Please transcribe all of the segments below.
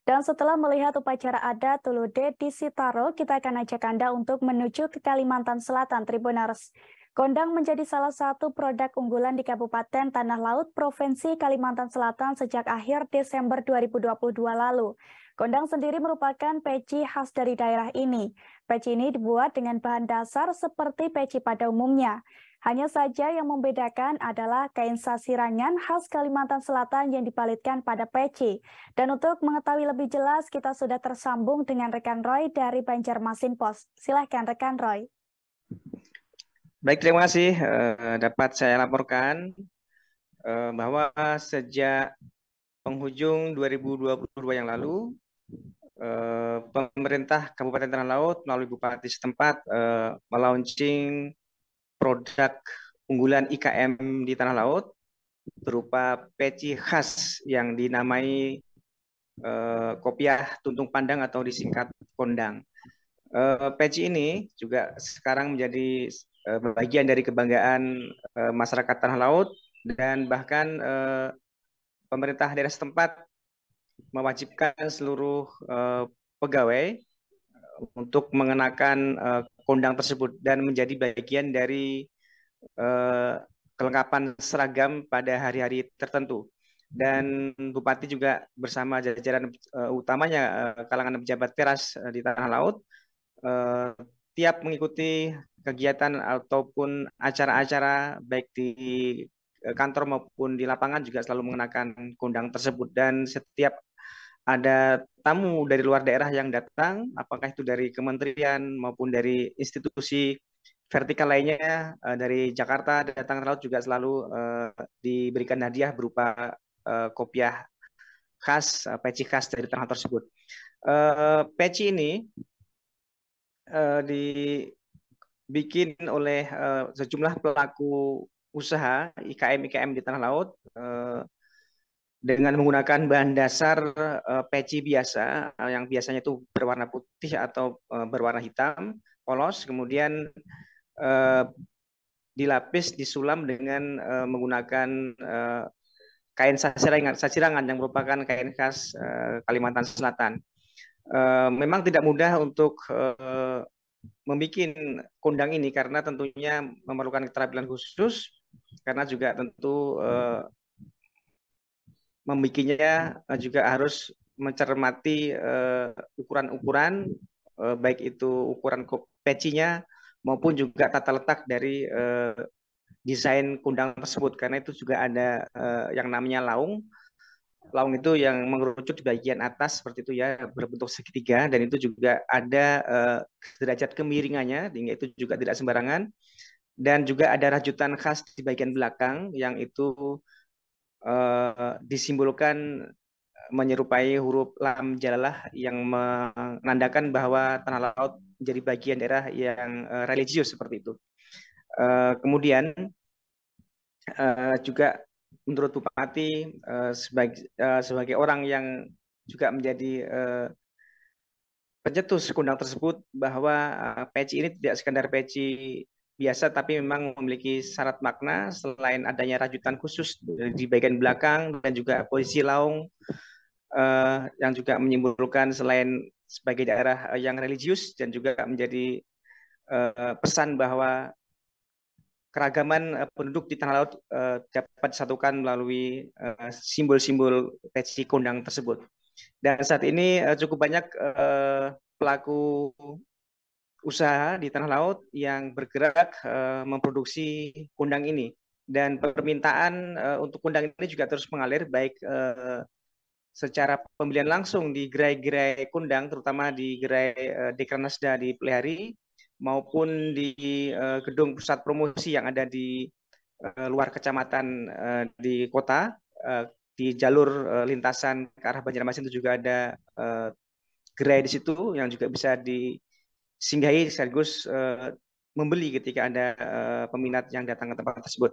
Dan setelah melihat upacara adat Tulude di Sitaro, kita akan ajak Anda untuk menuju ke Kalimantan Selatan, Tribuners. Kondang menjadi salah satu produk unggulan di Kabupaten Tanah Laut, Provinsi Kalimantan Selatan sejak akhir Desember 2022 lalu. Kondang sendiri merupakan peci khas dari daerah ini. Peci ini dibuat dengan bahan dasar seperti peci pada umumnya. Hanya saja yang membedakan adalah kain sasirangan khas Kalimantan Selatan yang dipalitkan pada peci. Dan untuk mengetahui lebih jelas, kita sudah tersambung dengan rekan Roy dari Banjarmasin Pos. Silahkan rekan Roy. Baik, terima kasih. Dapat saya laporkan bahwa sejak penghujung 2022 yang lalu, pemerintah Kabupaten Tanah Laut melalui Bupati setempat melaunching produk unggulan IKM di Tanah Laut berupa peci khas yang dinamai kopiah tuntung pandang atau disingkat kondang. Peci ini juga sekarang menjadi bagian dari kebanggaan masyarakat Tanah Laut, dan bahkan pemerintah daerah setempat mewajibkan seluruh pegawai untuk mengenakan kondang tersebut dan menjadi bagian dari kelengkapan seragam pada hari-hari tertentu. Dan Bupati juga bersama jajaran utamanya kalangan pejabat teras di Tanah Laut tiap mengikuti kegiatan ataupun acara-acara baik di kantor maupun di lapangan juga selalu mengenakan kondang tersebut. Dan setiap ada tamu dari luar daerah yang datang, apakah itu dari kementerian maupun dari institusi vertikal lainnya dari Jakarta datang ke laut, juga selalu diberikan hadiah berupa kopiah khas, peci khas dari tanah tersebut. Peci ini dibikin oleh sejumlah pelaku usaha IKM di Tanah Laut dengan menggunakan bahan dasar peci biasa yang biasanya itu berwarna putih atau berwarna hitam polos, kemudian dilapis, disulam dengan menggunakan kain sasirangan yang merupakan kain khas Kalimantan Selatan. Memang tidak mudah untuk membuat kondang ini karena tentunya memerlukan keterampilan khusus, karena juga tentu membuatnya juga harus mencermati ukuran-ukuran, baik itu ukuran pecinya maupun juga tata letak dari desain kondang tersebut, karena itu juga ada yang namanya laung. Laung itu yang mengerucut di bagian atas seperti itu ya, berbentuk segitiga, dan itu juga ada derajat kemiringannya, hingga itu juga tidak sembarangan. Dan juga ada rajutan khas di bagian belakang yang itu disimbolkan menyerupai huruf lam jalalah yang menandakan bahwa Tanah Laut menjadi bagian daerah yang religius seperti itu. Kemudian juga menurut Bupati sebagai orang yang juga menjadi pencetus kondang tersebut, bahwa peci ini tidak sekedar peci biasa, tapi memang memiliki syarat makna selain adanya rajutan khusus di bagian belakang dan juga posisi laung yang juga menyimbolkan selain sebagai daerah yang religius, dan juga menjadi pesan bahwa keragaman penduduk di Tanah Laut dapat disatukan melalui simbol-simbol peci kondang tersebut. Dan saat ini cukup banyak pelaku usaha di Tanah Laut yang bergerak memproduksi kondang ini. Dan permintaan untuk kondang ini juga terus mengalir, baik secara pembelian langsung di gerai-gerai kondang, terutama di gerai Dekranasda di Pelihari, maupun di gedung pusat promosi yang ada di luar kecamatan di kota, di jalur lintasan ke arah Banjarmasin itu juga ada gerai di situ yang juga bisa disinggahi sekaligus membeli ketika ada peminat yang datang ke tempat tersebut.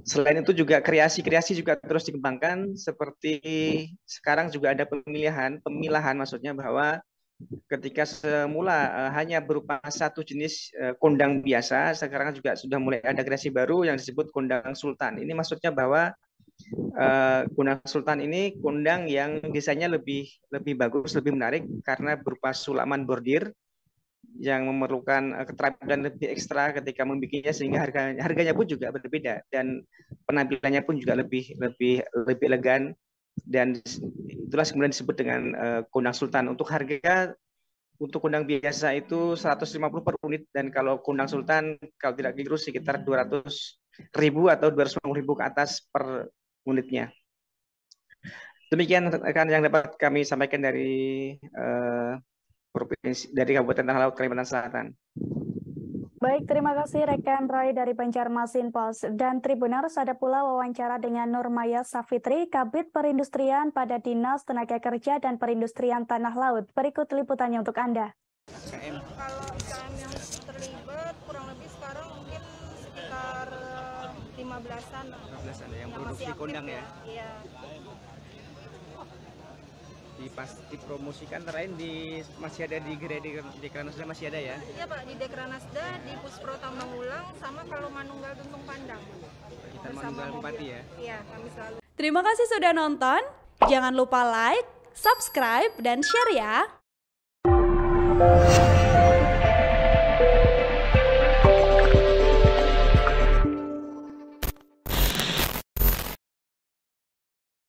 Selain itu juga kreasi-kreasi juga terus dikembangkan, seperti sekarang juga ada pemilahan maksudnya, bahwa ketika semula hanya berupa satu jenis kondang biasa, sekarang juga sudah mulai ada kreasi baru yang disebut kondang sultan. Ini maksudnya bahwa Kundang Sultan ini kundang yang desainnya lebih bagus, lebih menarik karena berupa sulaman bordir yang memerlukan keterampilan lebih ekstra ketika membikinnya, sehingga harganya pun juga berbeda dan penampilannya pun juga lebih elegan, dan itulah kemudian disebut dengan kundang Sultan. Untuk harga, untuk kundang biasa itu 150 per unit, dan kalau kundang Sultan kalau tidak keliru sekitar 200.000 atau 250.000 ke atas per unitnya. Demikian rekan yang dapat kami sampaikan dari dari Kabupaten Tanah Laut, Kalimantan Selatan. Baik, terima kasih rekan Roy dari Banjarmasin Pos. Dan Tribuners, ada pula wawancara dengan Nurmaya Safitri, Kabid Perindustrian pada Dinas Tenaga Kerja dan Perindustrian Tanah Laut. Berikut liputannya untuk Anda. Kalau UKM yang terlibat kurang lebih sekarang mungkin sekitar 15-an. 15-an yang produksi kondang ya? Iya. Dipromosikan terakhir masih ada di Dekranasda, masih ada ya? Iya Pak, di Dekranasda, di Puspro Tambang Ulang, sama kalau Manunggal Tuntung Pandang. Kita Manunggal Bupati ya? Iya, kami selalu. Terima kasih sudah nonton. Jangan lupa like, subscribe, dan share ya.